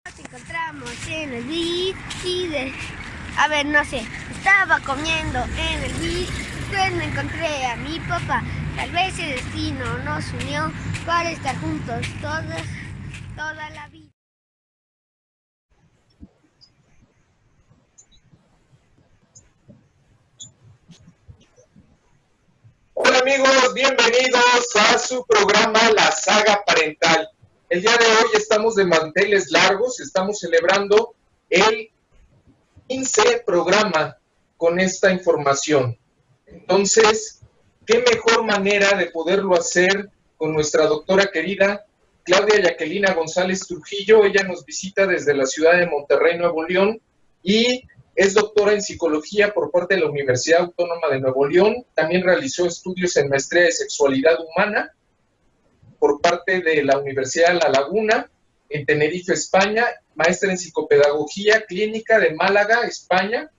Nos encontramos en el beach y a ver, no sé, estaba comiendo en el beach, pues me encontré a mi papá. Tal vez el destino nos unió para estar juntos toda la vida. Hola amigos, bienvenidos a su programa La Saga Parental. El día de hoy estamos de manteles largos, estamos celebrando el 15 programa con esta información. Entonces, ¿qué mejor manera de poderlo hacer con nuestra doctora querida Claudia Yaquelina González Trujillo? Ella nos visita desde la ciudad de Monterrey, Nuevo León, y es doctora en psicología por parte de la Universidad Autónoma de Nuevo León. También realizó estudios en maestría de sexualidad humana por parte de la Universidad de La Laguna, en Tenerife, España, maestra en psicopedagogía clínica de Málaga, España,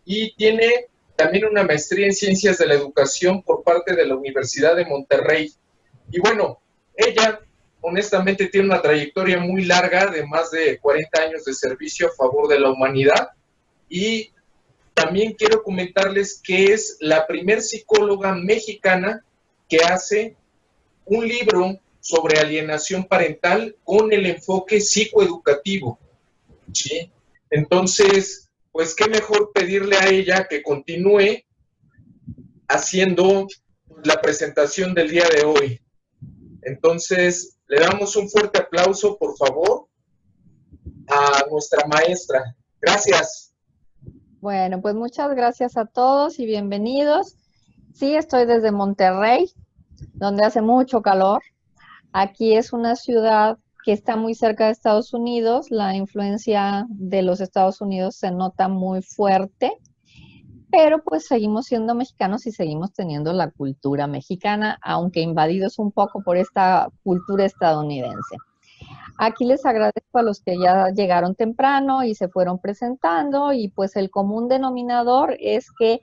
y tiene también una maestría en ciencias de la educación por parte de la Universidad de Monterrey. Y bueno, ella honestamente tiene una trayectoria muy larga de más de 40 años de servicio a favor de la humanidad, y también quiero comentarles que es la primer psicóloga mexicana que hace un libro sobre alienación parental con el enfoque psicoeducativo, ¿sí? Entonces, pues qué mejor pedirle a ella que continúe haciendo la presentación del día de hoy. Entonces, le damos un fuerte aplauso, por favor, a nuestra maestra. Gracias. Bueno, pues muchas gracias a todos y bienvenidos. Sí, estoy desde Monterrey, donde hace mucho calor. Aquí es una ciudad que está muy cerca de Estados Unidos. La influencia de los Estados Unidos se nota muy fuerte, pero pues seguimos siendo mexicanos y seguimos teniendo la cultura mexicana, aunque invadidos un poco por esta cultura estadounidense. Aquí les agradezco a los que ya llegaron temprano y se fueron presentando, y pues el común denominador es que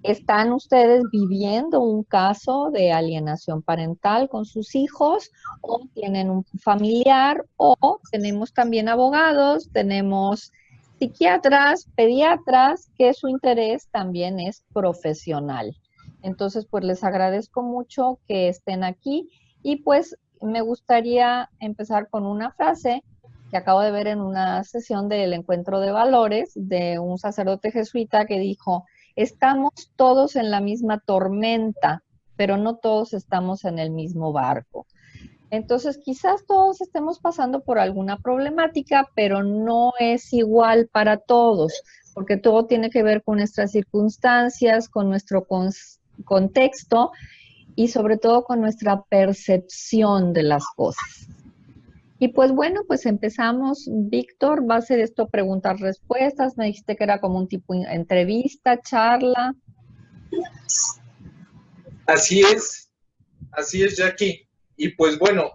están ustedes viviendo un caso de alienación parental con sus hijos, o tienen un familiar, o tenemos también abogados, tenemos psiquiatras, pediatras, que su interés también es profesional. Entonces, pues les agradezco mucho que estén aquí, y pues me gustaría empezar con una frase que acabo de ver en una sesión del Encuentro de Valores de un sacerdote jesuita que dijo: estamos todos en la misma tormenta, pero no todos estamos en el mismo barco. Entonces, quizás todos estemos pasando por alguna problemática, pero no es igual para todos, porque todo tiene que ver con nuestras circunstancias, con nuestro contexto y sobre todo con nuestra percepción de las cosas. Y pues bueno, pues empezamos. Víctor, va a ser esto preguntas-respuestas. Me dijiste que era como un tipo de entrevista, charla. Así es, Jackie. Y pues bueno,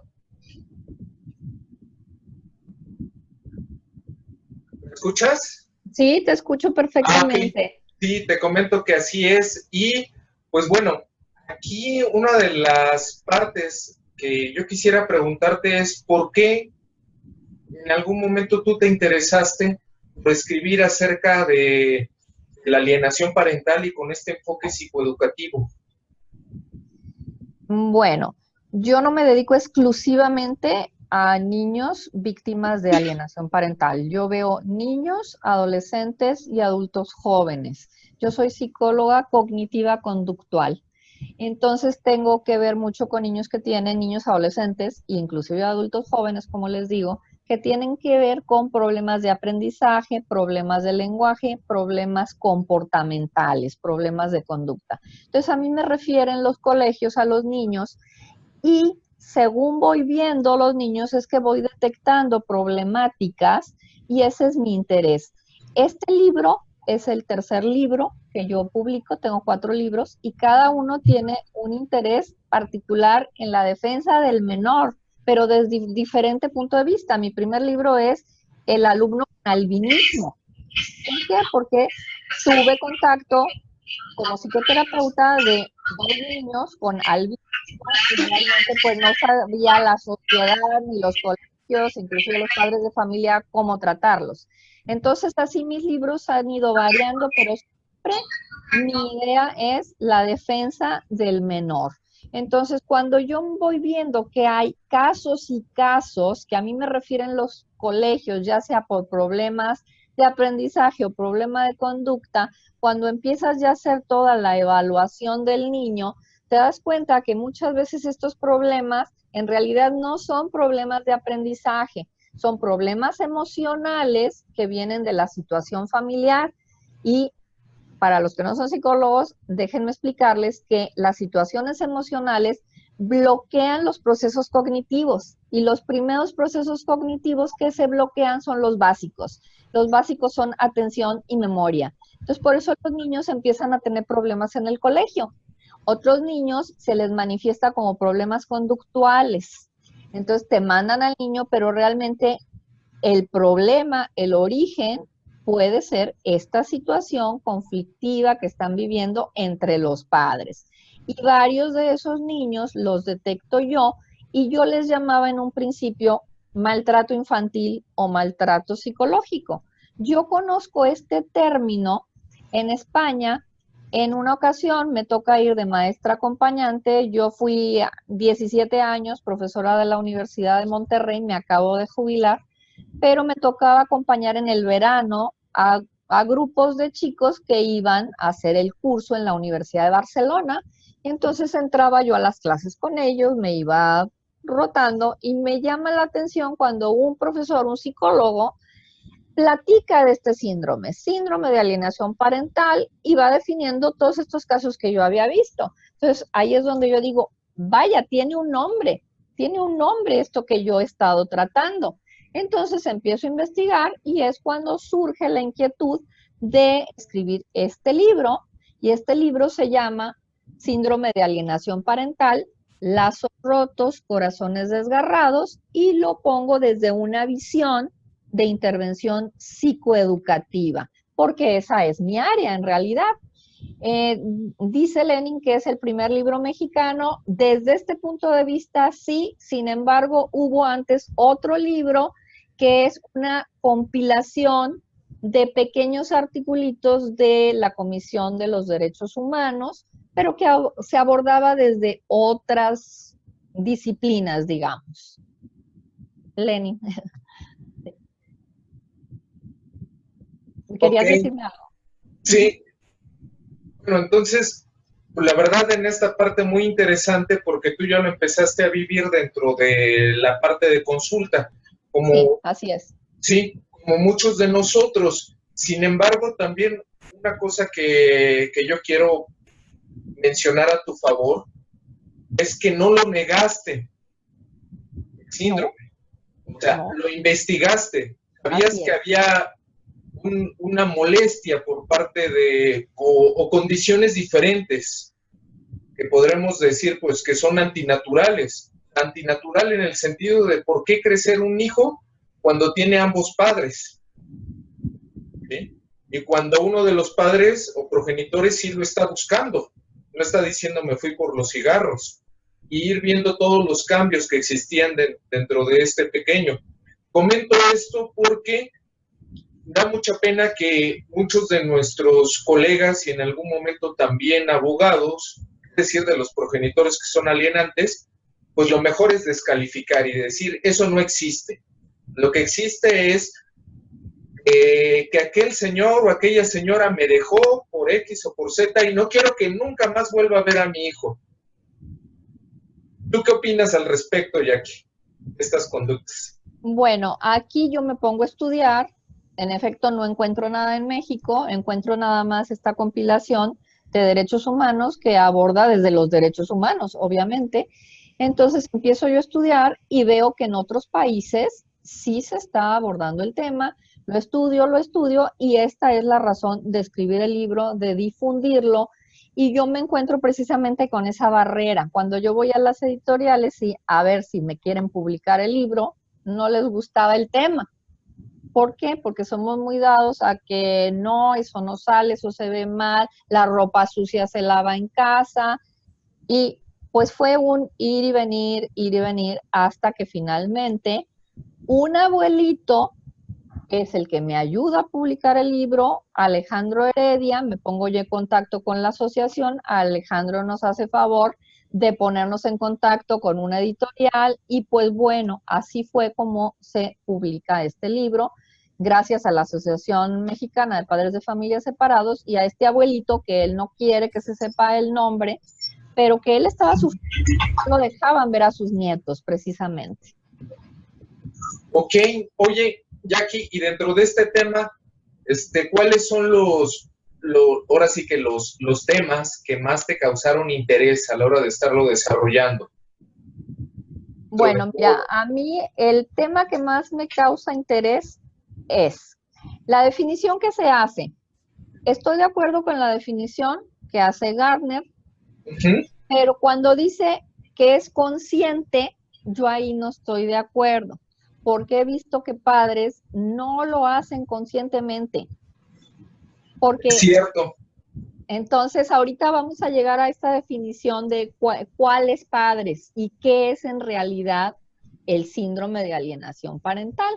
¿me escuchas? Sí, te escucho perfectamente. Sí, te comento que así es. Y pues bueno, aquí una de las partes que yo quisiera preguntarte es ¿por qué en algún momento tú te interesaste por escribir acerca de la alienación parental y con este enfoque psicoeducativo? Bueno, yo no me dedico exclusivamente a niños víctimas de alienación parental. Yo veo niños, adolescentes y adultos jóvenes. Yo soy psicóloga cognitiva conductual. Entonces tengo que ver mucho con niños que tienen, niños adolescentes e inclusive adultos jóvenes, como les digo, que tienen que ver con problemas de aprendizaje, problemas de lenguaje, problemas comportamentales, problemas de conducta. Entonces a mí me refieren los colegios a los niños, y según voy viendo los niños es que voy detectando problemáticas, y ese es mi interés. Este libro es el tercer libro que yo publico, tengo 4 libros y cada uno tiene un interés particular en la defensa del menor, pero desde diferente punto de vista. Mi primer libro es El alumno con albinismo. ¿Por qué? Porque tuve contacto como psicoterapeuta de 2 niños con albinismo y realmente pues no sabía la sociedad ni los colegios colegios, inclusive los padres de familia, cómo tratarlos. Entonces, así mis libros han ido variando, pero siempre mi idea es la defensa del menor. Entonces, cuando yo voy viendo que hay casos y casos, que a mí me refieren los colegios, ya sea por problemas de aprendizaje o problema de conducta, cuando empiezas ya a hacer toda la evaluación del niño, te das cuenta que muchas veces estos problemas en realidad no son problemas de aprendizaje, son problemas emocionales que vienen de la situación familiar. Y para los que no son psicólogos, déjenme explicarles que las situaciones emocionales bloquean los procesos cognitivos, y los primeros procesos cognitivos que se bloquean son los básicos. Los básicos son atención y memoria. Entonces, por eso los niños empiezan a tener problemas en el colegio. Otros niños se les manifiesta como problemas conductuales. Entonces, te mandan al niño, pero realmente el problema, el origen, puede ser esta situación conflictiva que están viviendo entre los padres. Y varios de esos niños los detecto yo, y yo les llamaba en un principio maltrato infantil o maltrato psicológico. Yo conozco este término en España. En una ocasión me toca ir de maestra acompañante. Yo fui 17 años profesora de la Universidad de Monterrey, me acabo de jubilar, pero me tocaba acompañar en el verano a grupos de chicos que iban a hacer el curso en la Universidad de Barcelona. Y entonces entraba yo a las clases con ellos, me iba rotando, y me llama la atención cuando un profesor, un psicólogo, platica de este síndrome de alienación parental, y va definiendo todos estos casos que yo había visto. Entonces ahí es donde yo digo, vaya, tiene un nombre esto que yo he estado tratando. Entonces empiezo a investigar, y es cuando surge la inquietud de escribir este libro, y este libro se llama Síndrome de alienación parental, lazos rotos, corazones desgarrados, y lo pongo desde una visión de intervención psicoeducativa, porque esa es mi área en realidad. Dice Lenin que es el primer libro mexicano. Desde este punto de vista, sí. Sin embargo, hubo antes otro libro que es una compilación de pequeños articulitos de la Comisión de los Derechos Humanos, pero que se abordaba desde otras disciplinas, digamos. Lenin. ¿Querías decirme algo? Sí. Bueno, entonces, la verdad en esta parte muy interesante, porque tú ya lo empezaste a vivir dentro de la parte de consulta. Como, sí, así es. Sí, como muchos de nosotros. Sin embargo, también una cosa que yo quiero mencionar a tu favor es que no lo negaste, el síndrome. O sea, lo investigaste. Sabías que había una molestia por parte de, o condiciones diferentes, que podremos decir pues que son antinaturales. Antinatural en el sentido de por qué crecer un hijo cuando tiene ambos padres, ¿sí? Y cuando uno de los padres o progenitores sí lo está buscando, no está diciendo me fui por los cigarros, y ir viendo todos los cambios que existían dentro de este pequeño. Comento esto porque da mucha pena que muchos de nuestros colegas y en algún momento también abogados, es decir, de los progenitores que son alienantes, pues lo mejor es descalificar y decir, eso no existe. Lo que existe es que aquel señor o aquella señora me dejó por X o por Z y no quiero que nunca más vuelva a ver a mi hijo. ¿Tú qué opinas al respecto, Jackie, de estas conductas? Bueno, aquí yo me pongo a estudiar. En efecto, no encuentro nada en México, encuentro nada más esta compilación de derechos humanos que aborda desde los derechos humanos, obviamente. Entonces empiezo yo a estudiar y veo que en otros países sí se está abordando el tema. Lo estudio, y esta es la razón de escribir el libro, de difundirlo. Y yo me encuentro precisamente con esa barrera. Cuando yo voy a las editoriales y a ver si me quieren publicar el libro, no les gustaba el tema. ¿Por qué? Porque somos muy dados a que no, eso no sale, eso se ve mal, la ropa sucia se lava en casa. Y pues fue un ir y venir, hasta que finalmente un abuelito, que es el que me ayuda a publicar el libro, Alejandro Heredia, me pongo yo en contacto con la asociación, Alejandro nos hace favor de ponernos en contacto con una editorial y pues bueno, así fue como se publica este libro, gracias a la Asociación Mexicana de Padres de Familias Separados y a este abuelito que él no quiere que se sepa el nombre, pero que él estaba sufriendo, no dejaban ver a sus nietos precisamente. Ok, oye, Jackie, y dentro de este tema, ¿cuáles son ahora sí que los temas que más te causaron interés a la hora de estarlo desarrollando? Bueno, mira, a mí el tema que más me causa interés es la definición que se hace. Estoy de acuerdo con la definición que hace Gardner, pero cuando dice que es consciente, yo ahí no estoy de acuerdo, porque he visto que padres no lo hacen conscientemente. Porque, es cierto. Entonces, ahorita vamos a llegar a esta definición de cuáles padres y qué es en realidad el síndrome de alienación parental.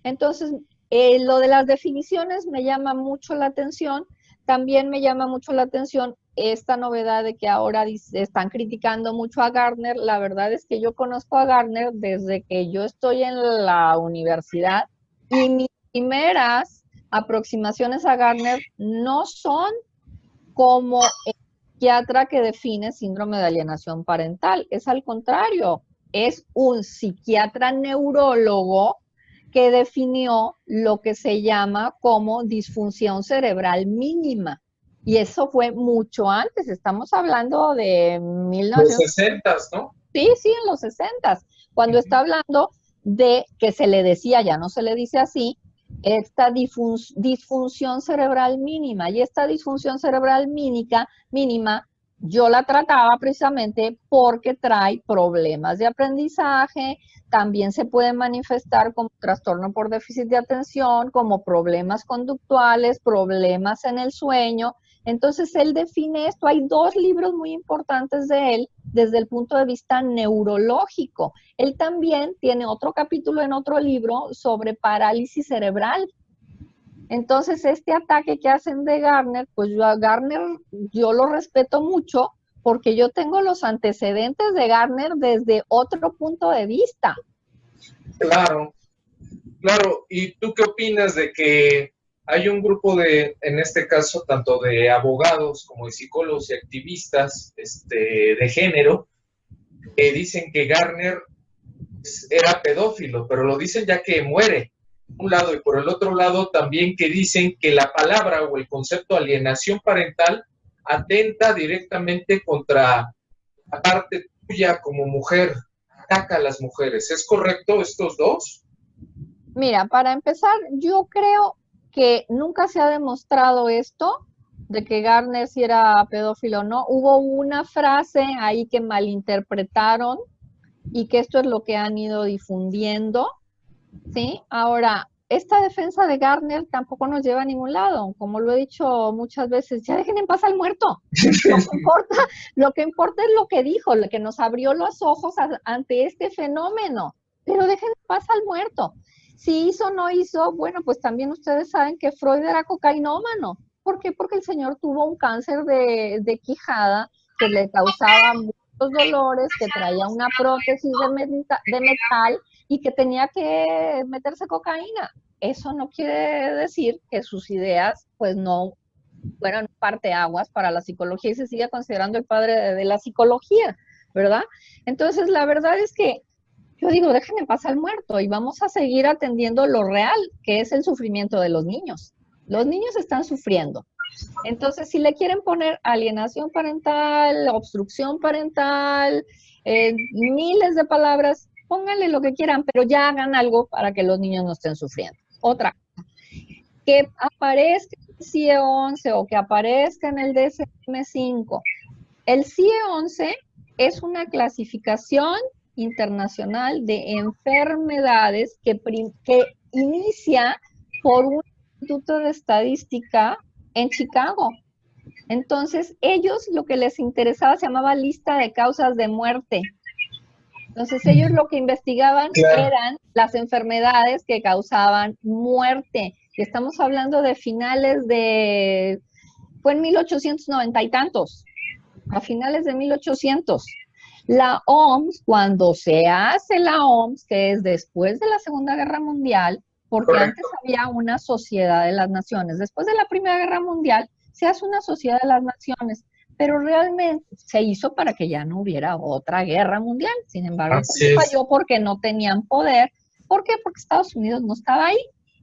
Entonces, lo de las definiciones me llama mucho la atención. También me llama mucho la atención esta novedad de que ahora están criticando mucho a Gardner. La verdad es que yo conozco a Gardner desde que yo estoy en la universidad y mis primeras aproximaciones a Gardner no son como el psiquiatra que define síndrome de alienación parental. Es al contrario, es un psiquiatra neurólogo que definió lo que se llama como disfunción cerebral mínima. Y eso fue mucho antes, estamos hablando de 1900. Los 60, ¿no? Sí, en los 60, cuando está hablando de que se le decía, ya no se le dice así, esta disfunción cerebral mínima. Y esta disfunción cerebral mínima, yo la trataba precisamente porque trae problemas de aprendizaje, también se puede manifestar como trastorno por déficit de atención, como problemas conductuales, problemas en el sueño. Entonces él define esto. Hay 2 libros muy importantes de él desde el punto de vista neurológico. Él también tiene otro capítulo en otro libro sobre parálisis cerebral. Entonces este ataque que hacen de Gardner, pues yo a Gardner yo lo respeto mucho porque yo tengo los antecedentes de Gardner desde otro punto de vista. Claro, claro. ¿Y tú qué opinas de que hay un grupo en este caso, tanto de abogados como de psicólogos y activistas de género, que dicen que Gardner era pedófilo, pero lo dicen ya que muere, por un lado, y por el otro lado también que dicen que la palabra o el concepto alienación parental atenta directamente contra la parte tuya como mujer, ataca a las mujeres? ¿Es correcto estos dos? Mira, para empezar, yo creo que nunca se ha demostrado esto, de que Gardner si era pedófilo o no. Hubo una frase ahí que malinterpretaron y que esto es lo que han ido difundiendo, ¿sí? Ahora, esta defensa de Gardner tampoco nos lleva a ningún lado. Como lo he dicho muchas veces, ya dejen en paz al muerto. Lo que importa es lo que dijo, lo que nos abrió los ojos ante este fenómeno. Pero dejen en paz al muerto. Si hizo o no hizo, bueno, pues también ustedes saben que Freud era cocainómano. ¿Por qué? Porque el señor tuvo un cáncer de quijada que le causaba muchos dolores, que traía una prótesis de metal y que tenía que meterse cocaína. Eso no quiere decir que sus ideas, pues no fueran parteaguas para la psicología y se sigue considerando el padre de la psicología, ¿verdad? Entonces, la verdad es que yo digo, déjenme pasar al muerto y vamos a seguir atendiendo lo real, que es el sufrimiento de los niños. Los niños están sufriendo. Entonces, si le quieren poner alienación parental, obstrucción parental, miles de palabras, pónganle lo que quieran, pero ya hagan algo para que los niños no estén sufriendo. Otra cosa, que aparezca en el CIE-11 o que aparezca en el DSM-5. El CIE-11 es una clasificación internacional de enfermedades que inicia por un instituto de estadística en Chicago. Entonces, ellos lo que les interesaba se llamaba lista de causas de muerte. Entonces ellos lo que investigaban Claro, eran las enfermedades que causaban muerte. Y estamos hablando de finales de, fue en 1890 y tantos, a finales de 1800. La OMS, cuando se hace la OMS, que es después de la Segunda Guerra Mundial, porque antes correcto. había una sociedad de las naciones, después de la Primera Guerra Mundial se hace una sociedad de las naciones, pero realmente se hizo para que ya no hubiera otra guerra mundial. Sin embargo, Así pues es. falló porque no tenían poder. ¿Por qué? Porque Estados Unidos no estaba ahí.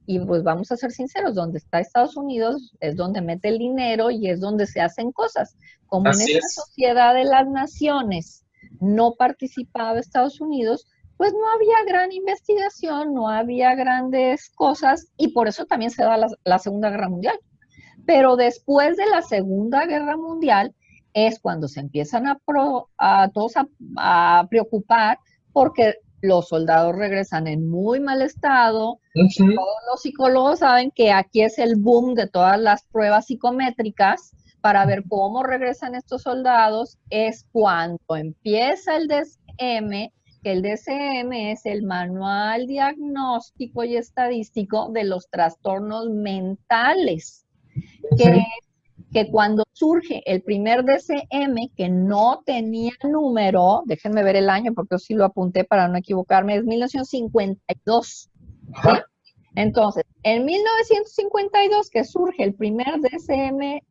Y pues vamos a ser sinceros, donde está Estados Unidos es donde mete el dinero y es donde se hacen cosas. Como en Así esta es. sociedad de las naciones no participaba Estados Unidos, pues no había gran investigación, no había grandes cosas y por eso también se da la Segunda Guerra Mundial. Pero después de la Segunda Guerra Mundial es cuando se empiezan todos a preocupar porque los soldados regresan en muy mal estado. Ujú. Todos los psicólogos saben que aquí es el boom de todas las pruebas psicométricas para ver cómo regresan estos soldados. Es cuando empieza el DSM, que el DSM es el Manual Diagnóstico y Estadístico de los Trastornos Mentales, que, Ujú. que cuando surge el primer DSM, que no tenía número, déjenme ver el año porque yo sí lo apunté para no equivocarme, es 1952, ¿sí? Ajá. Entonces, en 1952 que surge el primer DSM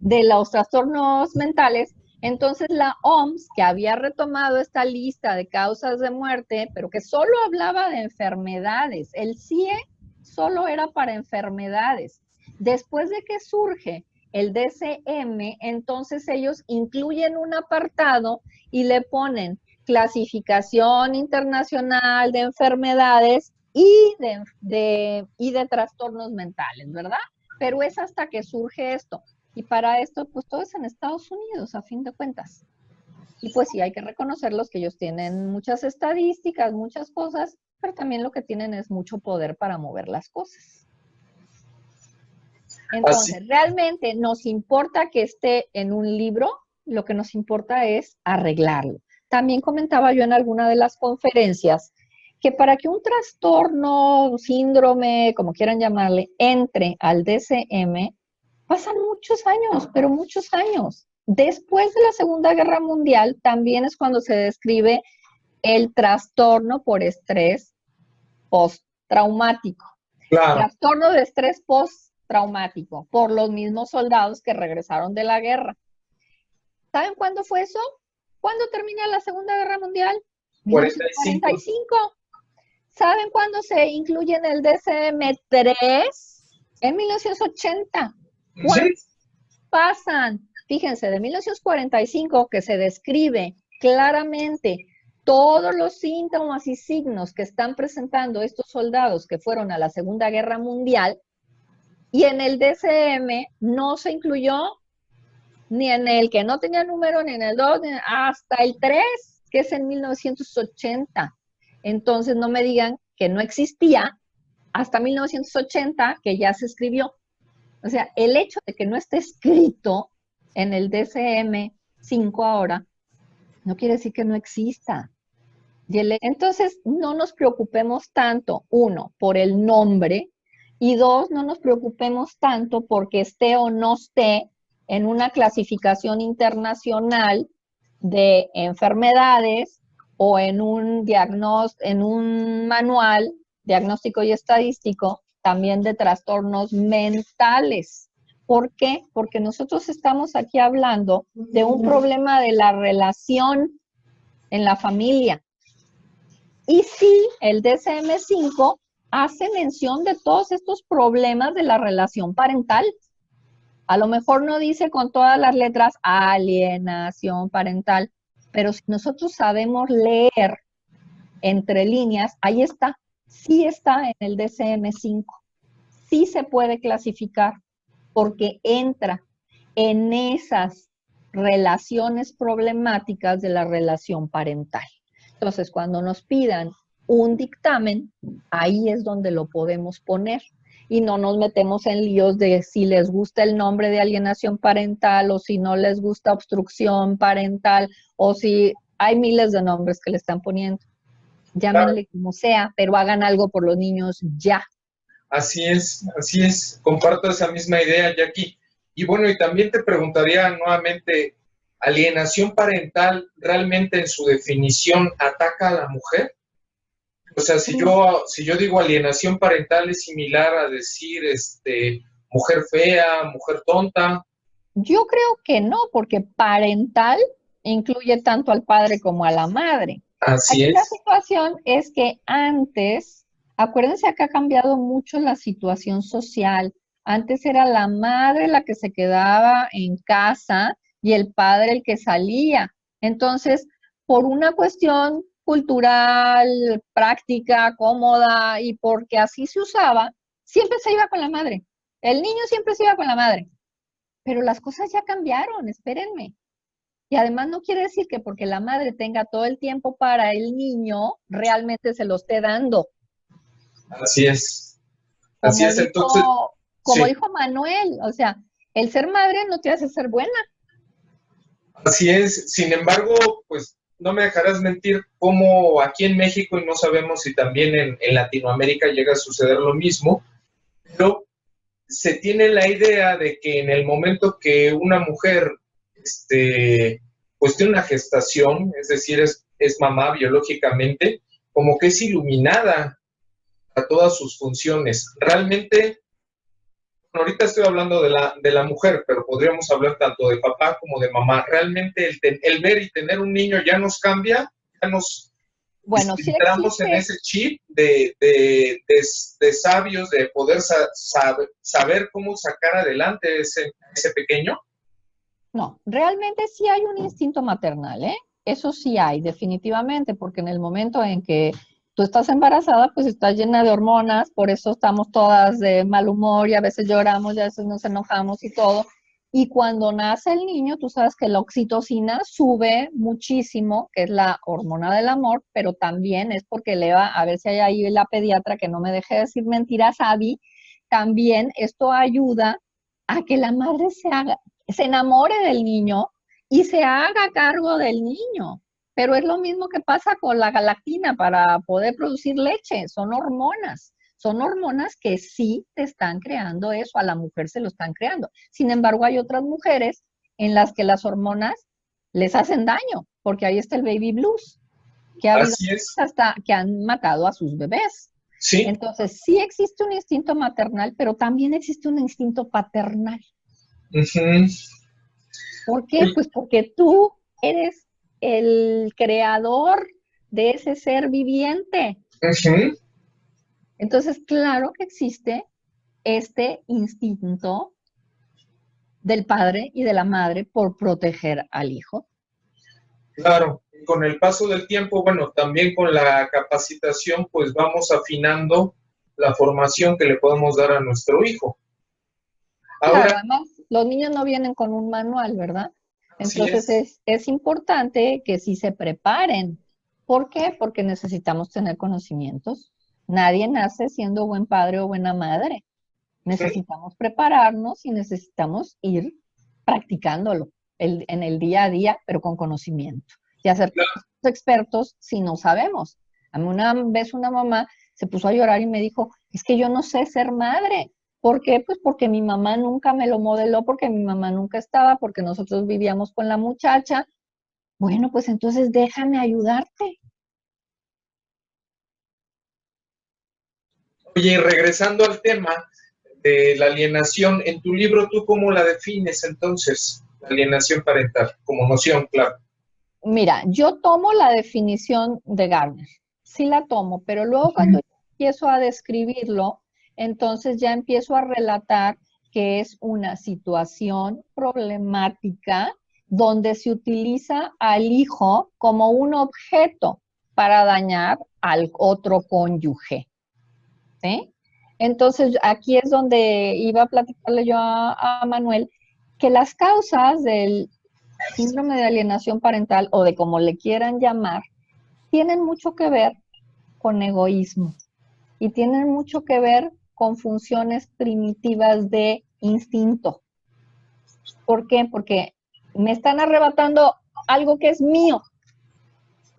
de los trastornos mentales, entonces la OMS, que había retomado esta lista de causas de muerte, pero que solo hablaba de enfermedades, el CIE solo era para enfermedades. Después de que surge el DSM, entonces ellos incluyen un apartado y le ponen clasificación internacional de enfermedades y de trastornos mentales, ¿verdad? Pero es hasta que surge esto. Y para esto, pues todo es en Estados Unidos, a fin de cuentas. Y pues sí, hay que reconocerlos que ellos tienen muchas estadísticas, muchas cosas, pero también lo que tienen es mucho poder para mover las cosas. Así. Entonces, realmente nos importa que esté en un libro, lo que nos importa es arreglarlo. También comentaba yo en alguna de las conferencias que para que un trastorno, síndrome, como quieran llamarle, entre al DSM, pasan muchos años, pero muchos años. Después de la Segunda Guerra Mundial, también es cuando se describe el trastorno por estrés postraumático. Claro. Trastorno de estrés postraumático por los mismos soldados que regresaron de la guerra. ¿Saben cuándo fue eso? ¿Cuándo termina la Segunda Guerra Mundial? 45. 1945. ¿Saben cuándo se incluye en el DSM-3? En 1980. Sí. ¿Cuántos pasan? Fíjense, de 1945 que se describe claramente todos los síntomas y signos que están presentando estos soldados que fueron a la Segunda Guerra Mundial, y en el DSM no se incluyó ni en el que no tenía número, ni en el 2, hasta el 3, que es en 1980. Entonces no me digan que no existía hasta 1980, que ya se escribió. O sea, el hecho de que no esté escrito en el DSM-5 ahora, no quiere decir que no exista. Entonces, no nos preocupemos tanto, uno, por el nombre, y dos, no nos preocupemos tanto porque esté o no esté en una clasificación internacional de enfermedades o en en un manual diagnóstico y estadístico también de trastornos mentales. ¿Por qué? Porque nosotros estamos aquí hablando de un problema de la relación en la familia. Y sí, el DSM-5 hace mención de todos estos problemas de la relación parental. A lo mejor no dice con todas las letras alienación parental, pero si nosotros sabemos leer entre líneas, ahí está, sí está en el DSM-5, sí se puede clasificar porque entra en esas relaciones problemáticas de la relación parental. Entonces, cuando nos pidan un dictamen, ahí es donde lo podemos poner y no nos metemos en líos de si les gusta el nombre de alienación parental o si no les gusta obstrucción parental o si hay miles de nombres que le están poniendo. Claro, Llámenle como sea, pero hagan algo por los niños ya. así es, comparto esa misma idea, Jackie. Y bueno, y también te preguntaría nuevamente, ¿alienación parental realmente en su definición ataca a la mujer? O sea, si yo digo alienación parental es similar a decir mujer fea, mujer tonta. Yo creo que no, porque parental incluye tanto al padre como a la madre. Así Aquí la es, situación es que antes, acuérdense que ha cambiado mucho la situación social. Antes era la madre la que se quedaba en casa y el padre el que salía. Entonces, por una cuestión cultural, práctica, cómoda y porque así se usaba, siempre se iba con la madre. El niño siempre se iba con la madre. Pero las cosas ya cambiaron, espérenme. Y además no quiere decir que porque la madre tenga todo el tiempo para el niño, realmente se lo esté dando. así es, así Como es. Entonces, dijo, como sí, dijo Manuel, o sea, el ser madre no te hace ser buena. así es. Sin embargo, pues no me dejarás mentir cómo aquí en México, y no sabemos si también en Latinoamérica llega a suceder lo mismo, pero se tiene la idea de que en el momento que una mujer pues tiene una gestación, es decir, es mamá biológicamente, como que es iluminada a todas sus funciones. Realmente, bueno, ahorita estoy hablando de la mujer, pero podríamos hablar tanto de papá como de mamá. Realmente el ver y tener un niño ya nos cambia, ya nos Bueno, sí entramos en existe, ese chip de sabios, de poder saber cómo sacar adelante ese pequeño. no, realmente sí hay un instinto maternal, ¿eh? Eso sí hay, definitivamente, porque en el momento en que tú estás embarazada, pues estás llena de hormonas, por eso estamos todas de mal humor y a veces lloramos y a veces nos enojamos y todo. Y cuando nace el niño, tú sabes que la oxitocina sube muchísimo, que es la hormona del amor, pero también es porque eleva, a ver si hay ahí la pediatra que no me deje decir mentiras, Abby, también esto ayuda a que la madre se enamore del niño y se haga cargo del niño. Pero es lo mismo que pasa con la galactina para poder producir leche, son hormonas. Son hormonas que sí te están creando eso, a la mujer se lo están creando. Sin embargo, hay otras mujeres en las que las hormonas les hacen daño, porque ahí está el baby blues, que ha habido Así es, hasta que han matado a sus bebés. sí. Entonces, sí existe un instinto maternal, pero también existe un instinto paternal. Uh-huh. ¿Por qué? Pues porque tú eres el creador de ese ser viviente. Uh-huh. Entonces, claro que existe este instinto del padre y de la madre por proteger al hijo. Claro, con el paso del tiempo, bueno, también con la capacitación, pues vamos afinando la formación que le podemos dar a nuestro hijo. Claro, Ahora, además, los niños no vienen con un manual, ¿verdad? así Entonces es, es importante que sí se preparen. ¿Por qué? Porque necesitamos tener conocimientos. Nadie nace siendo buen padre o buena madre. Necesitamos prepararnos y necesitamos ir practicándolo en el día a día, pero con conocimiento. Y hacer expertos si no sabemos. A mí una vez una mamá se puso a llorar y me dijo, es que yo no sé ser madre. ¿Por qué? Pues porque mi mamá nunca me lo modeló, porque mi mamá nunca estaba, porque nosotros vivíamos con la muchacha. Bueno, pues entonces déjame ayudarte. oye, regresando al tema de la alienación, en tu libro, ¿tú cómo la defines entonces? La alienación parental, como noción, claro. Mira, yo tomo la definición de Gardner, sí la tomo, pero luego cuando empiezo a describirlo, entonces ya empiezo a relatar que es una situación problemática donde se utiliza al hijo como un objeto para dañar al otro cónyuge, ¿sí? Entonces aquí es donde iba a platicarle yo a Manuel que las causas del síndrome de alienación parental o de como le quieran llamar, tienen mucho que ver con egoísmo y tienen mucho que ver con funciones primitivas de instinto. ¿Por qué? Porque me están arrebatando algo que es mío.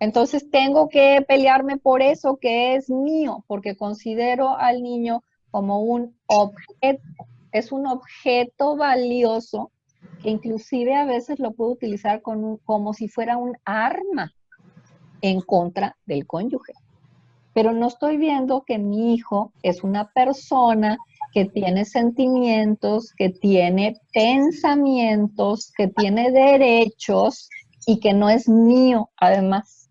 Entonces tengo que pelearme por eso que es mío, porque considero al niño como un objeto. Es un objeto valioso que inclusive a veces lo puedo utilizar como si fuera un arma en contra del cónyuge. Pero no estoy viendo que mi hijo es una persona que tiene sentimientos, que tiene pensamientos, que tiene derechos y que no es mío, además.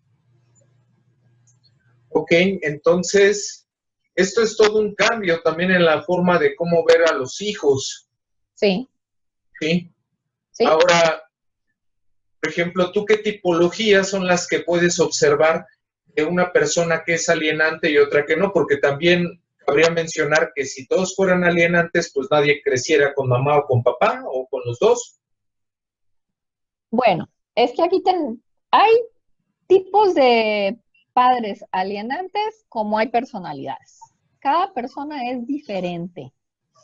Ok, entonces, esto es todo un cambio también en la forma de cómo ver a los hijos, Sí, ¿sí? sí. Ahora, por ejemplo, ¿tú qué tipologías son las que puedes observar de una persona que es alienante y otra que no? Porque también cabría mencionar que si todos fueran alienantes, pues nadie creciera con mamá o con papá o con los dos. Bueno, es que aquí hay tipos de padres alienantes como hay personalidades. Cada persona es diferente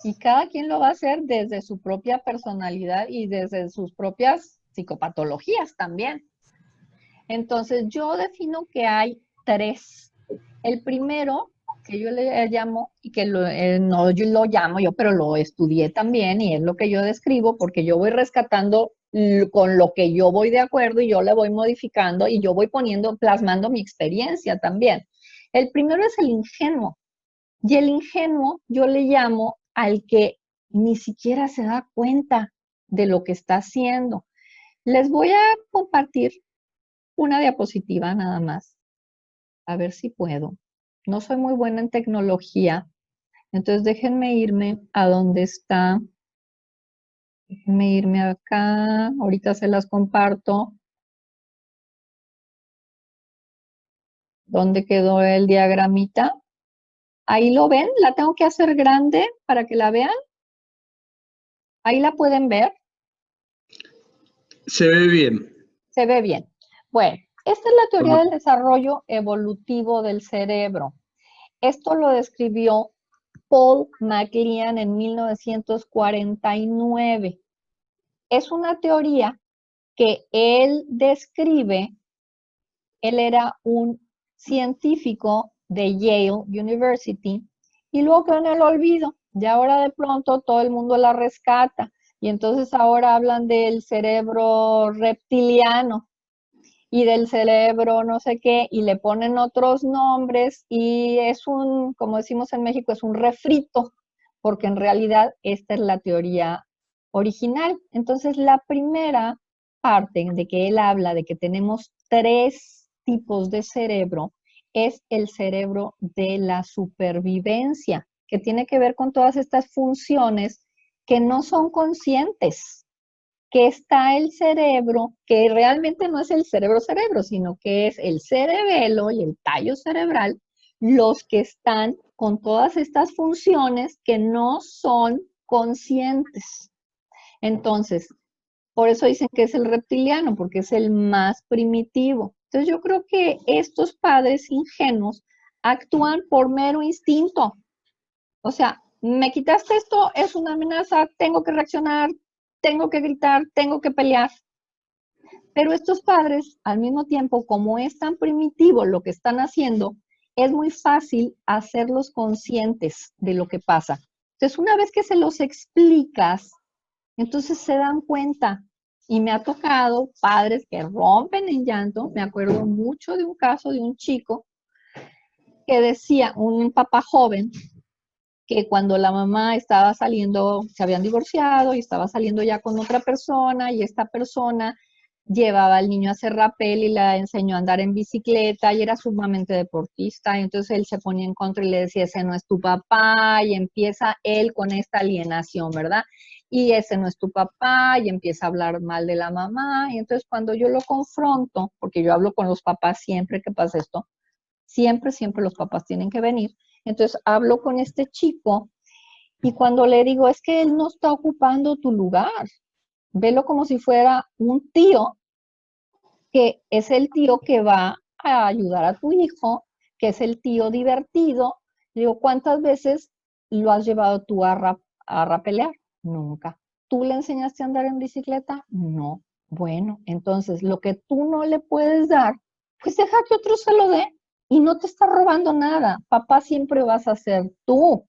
y cada quien lo va a hacer desde su propia personalidad y desde sus propias psicopatologías también. Entonces yo defino que hay tres. El primero, que yo le llamo, y que no yo lo llamo yo, pero lo estudié también y es lo que yo describo porque yo voy rescatando con lo que yo voy de acuerdo y yo le voy modificando y yo voy poniendo, plasmando mi experiencia también. El primero es el ingenuo. Y el ingenuo yo le llamo al que ni siquiera se da cuenta de lo que está haciendo. Les voy a compartir una diapositiva nada más, a ver si puedo. No soy muy buena en tecnología, entonces déjenme irme a donde está, déjenme irme acá, ahorita se las comparto. ¿Dónde quedó el diagramita? Ahí lo ven, la tengo que hacer grande para que la vean. Ahí la pueden ver. Se ve bien. Se ve bien. Bueno, esta es la teoría del desarrollo evolutivo del cerebro. Esto lo describió Paul MacLean en 1949. Es una teoría que él describe, él era un científico de Yale University y luego quedó en el olvido. Y ahora de pronto todo el mundo la rescata. Y entonces ahora hablan del cerebro reptiliano y del cerebro no sé qué, y le ponen otros nombres y es un, como decimos en México, es un refrito, porque en realidad esta es la teoría original. Entonces, la primera parte de que él habla de que tenemos tres tipos de cerebro es el cerebro de la supervivencia, que tiene que ver con todas estas funciones que no son conscientes, que está el cerebro, que realmente no es el cerebro, sino que es el cerebelo y el tallo cerebral, los que están con todas estas funciones que no son conscientes. Entonces, por eso dicen que es el reptiliano, porque es el más primitivo. Entonces, yo creo que estos padres ingenuos actúan por mero instinto. O sea, me quitaste esto, es una amenaza, tengo que reaccionar, tengo que gritar, tengo que pelear. Pero estos padres, al mismo tiempo, como es tan primitivo lo que están haciendo, es muy fácil hacerlos conscientes de lo que pasa. Entonces, una vez que se los explicas, entonces se dan cuenta. Y me ha tocado padres que rompen en llanto. Me acuerdo mucho de un caso de un chico que decía, un papá joven, que cuando la mamá estaba saliendo, se habían divorciado y estaba saliendo ya con otra persona y esta persona llevaba al niño a hacer rappel y la enseñó a andar en bicicleta y era sumamente deportista. Y entonces él se ponía en contra y le decía, ese no es tu papá, y empieza él con esta alienación, ¿verdad? Y ese no es tu papá, y empieza a hablar mal de la mamá. Y entonces cuando yo lo confronto, porque yo hablo con los papás siempre que pasa esto, siempre, siempre los papás tienen que venir. Entonces hablo con este chico y cuando le digo, es que él no está ocupando tu lugar, velo como si fuera un tío, que es el tío que va a ayudar a tu hijo, que es el tío divertido. Le digo, ¿cuántas veces lo has llevado tú a rapelear? Nunca. ¿Tú le enseñaste a andar en bicicleta? No. Bueno, entonces lo que tú no le puedes dar, pues deja que otro se lo dé y no te está robando nada. Papá siempre vas a ser tú.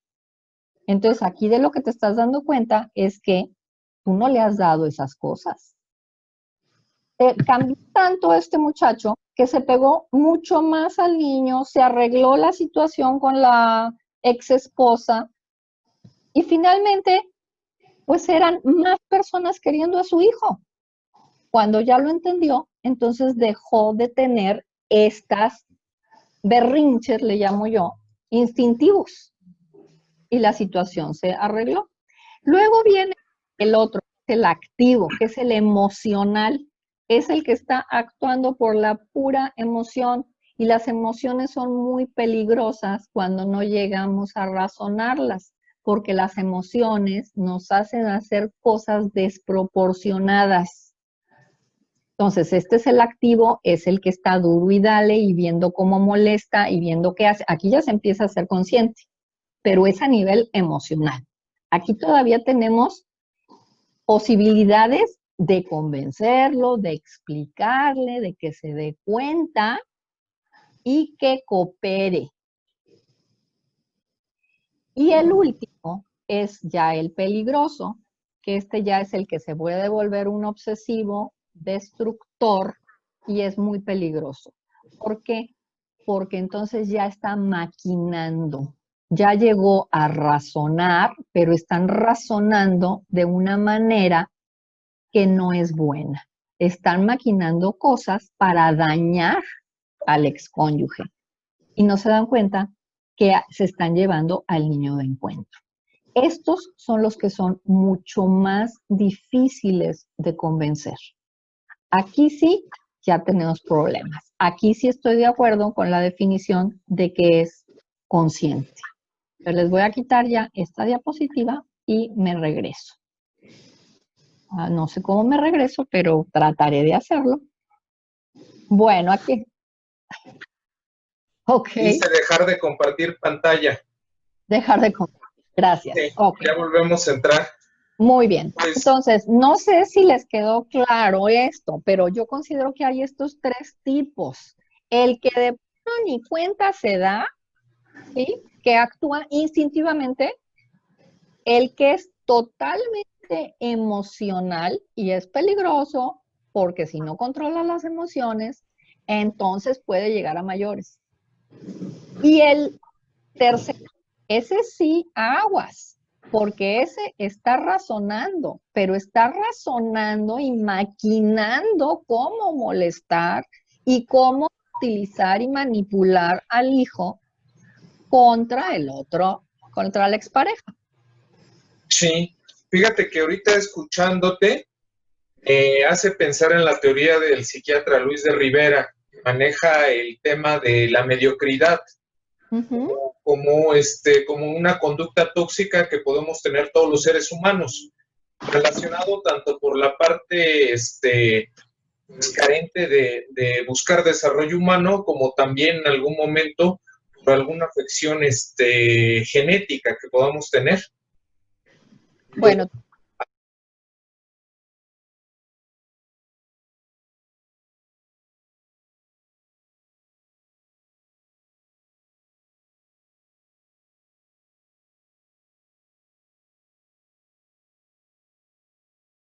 Entonces, aquí de lo que te estás dando cuenta es que tú no le has dado esas cosas. Cambió tanto este muchacho que se pegó mucho más al niño, se arregló la situación con la ex esposa y finalmente, pues eran más personas queriendo a su hijo. Cuando ya lo entendió, entonces dejó de tener estas berrinches, le llamo yo, instintivos, y la situación se arregló. Luego viene el otro, el activo, que es el emocional, es el que está actuando por la pura emoción, y las emociones son muy peligrosas cuando no llegamos a razonarlas, porque las emociones nos hacen hacer cosas desproporcionadas. Entonces, este es el activo, es el que está duro y dale y viendo cómo molesta y viendo qué hace. Aquí ya se empieza a ser consciente, pero es a nivel emocional. Aquí todavía tenemos posibilidades de convencerlo, de explicarle, de que se dé cuenta y que coopere. Y el último es ya el peligroso, que este ya es el que se puede volver un obsesivo, destructor, y es muy peligroso. ¿Por qué? Porque entonces ya está maquinando, ya llegó a razonar, pero están razonando de una manera que no es buena. Están maquinando cosas para dañar al excónyuge y no se dan cuenta que se están llevando al niño de encuentro. Estos son los que son mucho más difíciles de convencer. Aquí sí ya tenemos problemas. Aquí sí estoy de acuerdo con la definición de que es consciente. Pero les voy a quitar ya esta diapositiva y me regreso. No sé cómo me regreso, pero trataré de hacerlo. Bueno, aquí. Ok. Dice dejar de compartir pantalla. Dejar de compartir. Gracias. Sí, okay. Ya volvemos a entrar. Muy bien. Pues, entonces, no sé si les quedó claro esto, pero yo considero que hay estos tres tipos. El que de pronto ni cuenta se da, ¿sí? Que actúa instintivamente. El que es totalmente emocional y es peligroso porque si no controla las emociones, entonces puede llegar a mayores. Y el tercero, ese sí, aguas, porque ese está razonando, pero está razonando y maquinando cómo molestar y cómo utilizar y manipular al hijo contra el otro, contra la expareja. sí, fíjate que ahorita escuchándote, hace pensar en la teoría del psiquiatra Luis de Rivera, que maneja el tema de la mediocridad. Como una conducta tóxica que podemos tener todos los seres humanos, relacionado tanto por la parte pues, carente de buscar desarrollo humano, como también en algún momento por alguna afección genética que podamos tener. Bueno,